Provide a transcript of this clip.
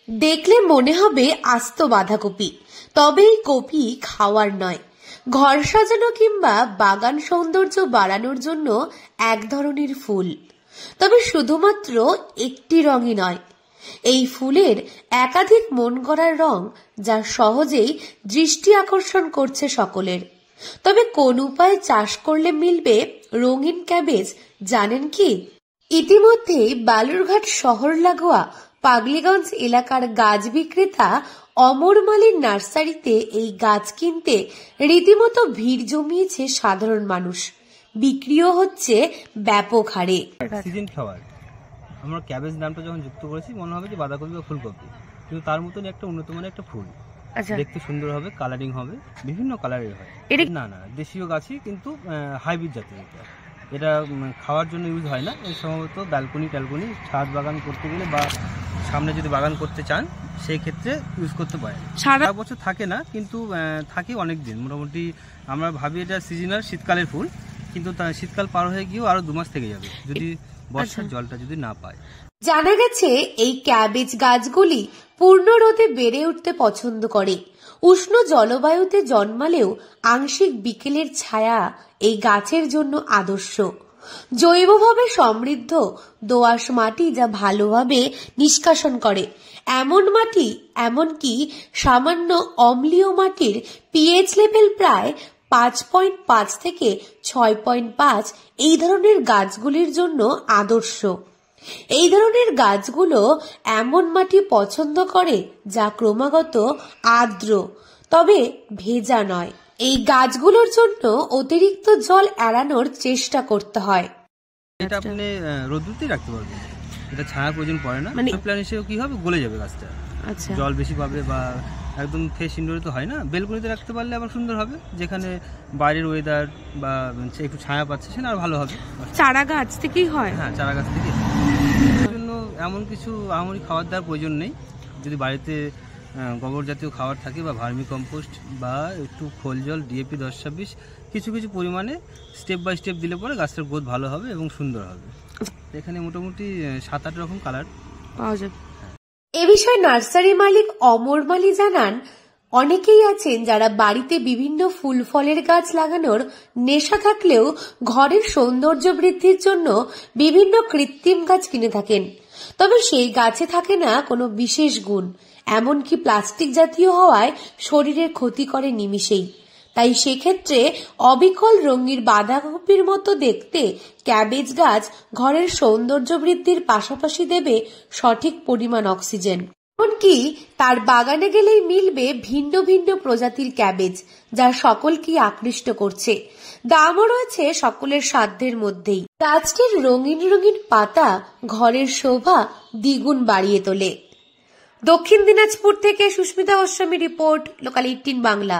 দেখলে মনে হবে আস্ত বাঁধাকপি, তবে এই কপি খাওয়ার নয়, ঘর সাজানো কিংবা বাগান সৌন্দর্য বাড়ানোর জন্য এক ধরনের ফুল। তবে শুধুমাত্র একটি রঙই নয়, এই ফুলের একাধিক মন গড়ার রং, যা সহজেই দৃষ্টি আকর্ষণ করছে সকলের। তবে কোন উপায়ে চাষ করলে মিলবে রঙিন ক্যাবেজ জানেন কি? ইতিমধ্যেই বালুরঘাট শহর লাগোয়া পাগলিগঞ্জ এলাকার গাছ বিক্রেতা অমর মালির নার্সারিতে এই গাছ কিনতে রীতিমতো ভিড় জমিয়েছে সাধারণ মানুষ। বিক্রিও হচ্ছে ব্যাপক হারে। সিজন ফ্লাওয়ার, আমরা ক্যাবেজ নামটা যখন যুক্ত করেছি মনে হবে যে বাঁধাকপি বা ফুলকপি, কিন্তু তার মতন একটা উন্নত মানের একটা ফুল। দেখতে সুন্দর হবে, কালারিং হবে, বিভিন্ন কালারের হয়। না না, দেশীয় গাছই, কিন্তু হাইব্রিড জাতের। এটা খাওয়ার জন্য ইউজ হয় না, এই সম্ভবত ব্যালকনি ট্যালকনি ছাদ বাগান করতে গেলে বা সামনে যদি বাগান করতে চান সেই ক্ষেত্রে ইউজ করতে পারেন। সারা বছর থাকে না, কিন্তু থাকে অনেক দিন। মোটামুটি আমরা ভাবি এটা সিজনাল শীতকালের ফুল, কিন্তু শীতকাল পার হয়ে গিয়েও আরো 2 মাস থেকে যাবে যদি বর্ষার জলটা যদি না পায়। জানা গেছে এই ক্যাবেজ গাছগুলি পূর্ণ রোদে বেড়ে উঠতে পছন্দ করে। উষ্ণ জলবায়ুতে জন্মালেও আংশিক বিকেলের ছায়া এই গাছের জন্য আদর্শ। জৈবভাবে সমৃদ্ধ দোআঁশ মাটি যা ভালোভাবে নিষ্কাশন করে এমন মাটি, এমনকি সামান্য অম্লীয় মাটির পিএইচ লেভেল প্রায় 5.5 থেকে 6.5, এই ধরনের গাছগুলির জন্য আদর্শ। এই ধরনের গাছগুলো এমন মাটি পছন্দ করে যা ক্রমাগত আর্দ্র, তবে ভেজা নয়। এই গাছগুলোর জন্য অতিরিক্ত জল এড়ানোর চেষ্টা করতে হয়। এটা আপনি রোদ্দুরতেই রাখতে পারবেন, এটা ছায়া প্রয়োজন পড়ে না। প্ল্যান হিসেবে কি হবে, গলে যাবে গাছটা, জল বেশি পাবে, বা একদম ফ্রেশ ইনডোরে তো হয় না। বেলকনিতে রাখতে পারলে আবার সুন্দর হবে, যেখানে বাইরের ওয়েদার বা একটু ছায়া পাচ্ছে সেটা আর ভালো হবে। চারা গাছ থেকেই হয়? হ্যাঁ, চারা গাছ থেকে। এর জন্য এমন কিছু আমরি খাবার দেওয়ার প্রয়োজন নেই। যদি বাড়িতে গোবর জাতীয় খাবার থাকে বা ভার্মি কম্পোস্ট বা একটু খোল জল, ডিএপি 10-26 কিছু কিছু পরিমাণে স্টেপ বাই স্টেপ দিলে পরে গাছটার গ্রোথ ভালো হবে এবং সুন্দর হবে। এখানে মোটামুটি 7-8 রকম কালার পাওয়া যাবে। এ বিষয়ে নার্সারি মালিক অমর মালি জানান, অনেকেই আছেন যারা বাড়িতে বিভিন্ন ফুল ফলের গাছ লাগানোর নেশা থাকলেও ঘরের সৌন্দর্য বৃদ্ধির জন্য বিভিন্ন কৃত্রিম গাছ কিনে থাকেন। তবে সেই গাছে থাকে না কোনো বিশেষ গুণ, এমনকি প্লাস্টিক জাতীয় হওয়ায় শরীরের ক্ষতি করে নিমিষেই। তাই সেক্ষেত্রে অবিকল রঙিন বাঁধাকপির মতো দেখতে ক্যাবেজ গাছ ঘরের সৌন্দর্য বৃদ্ধির পাশাপাশি দেবে সঠিক পরিমাণ অক্সিজেন। এমনকি তার বাগানে গেলেই মিলবে ভিন্ন ভিন্ন প্রজাতির ক্যাবেজ, যা সকলকেই আকৃষ্ট করছে। দামও রয়েছে সকলের সাধ্যের মধ্যেই। গাছটির রঙিন রঙিন পাতা ঘরের শোভা দ্বিগুণ বাড়িয়ে তোলে। দক্ষিণ দিনাজপুর থেকে সুস্মিতা গোস্বামী রিপোর্ট, লোকাল 18 বাংলা।